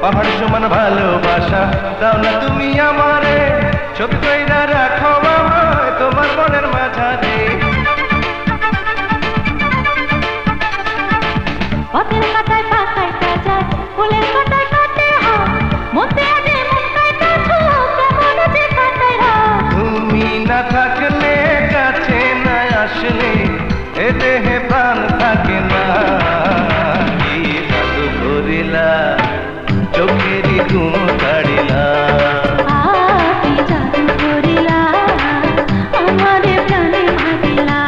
পাহাড় সমান ভালোবাসা দাও না তুমি আমারে, ছবি কইরা রাখো আমায় তোমার মনের মাঝারে। পথের কাটায় পা কাটা যায়, ফুলের কাটায় কাটে হাত, মতে আগে মন কাটা ছোট, কেমন যে কাটায় হাত। তুমি না থাকলে কাছে না আসলে এ দেহে প্রাণ থাকে না। কি জাদু করিলা চোখেরই ঘুম কাড়িলা, কি জাদু করিলা আমারে প্রাণে ভাবিলা।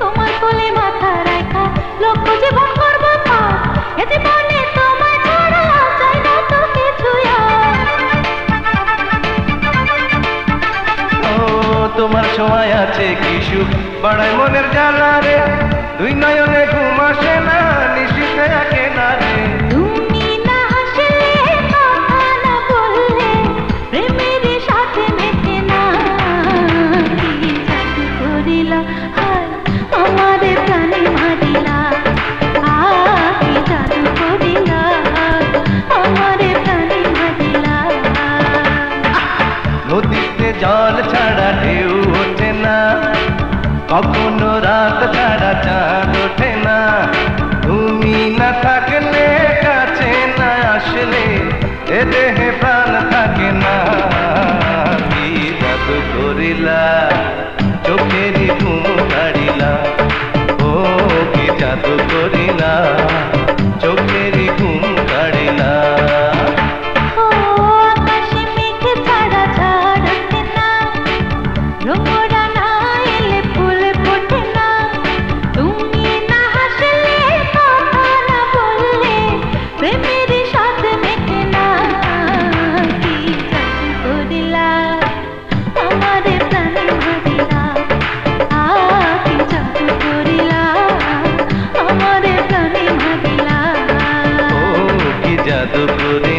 তোমার কোলে মাথা রাখা লক্ষ জীবন করব পার, এ জীবনে তোমায় ছাড়া চাই না তো কিছু আর। ও তোমার সময় আছে কি সুখ বাড়ায় মনের জ্বালা রে, দুই নয়নে ঘুম আসে না নিশিতে আঁকে না রে। তুমি না হাসলে কথা না বললে প্রেমের সাথে মেটে না। কি জাদু করিলা হায় আমারে প্রাণে মারিলা, কি জাদু করিলা আমারে প্রাণে মারিলা। নদীতে জল ছাড়া ঢেউ ওঠে না, কখনো রাত ছাড়া চাঁদ ওঠে না। তুমি না থাকলে কাছে না আসলে এ দেহে প্রাণ থাকে না। কি জাদু করিলা চোখেরই ঘুম কাড়িলা, ও কি জাদু করিলা চোখেরই ঘুম কাড়িলা। ও আকাশে মেঘ ছাড়া ঝড় ওঠে না, ভ্রমরা না এলে ফুল ফোটে না। তুমি না হাসলে কথা না বললে প্রেমের সাথে মেটে না। কি জাদু করিলা আমারে প্রাণে মারিলা, কি জাদু করিলা আমারে প্রাণে মারিলা। ও কি জাদু করে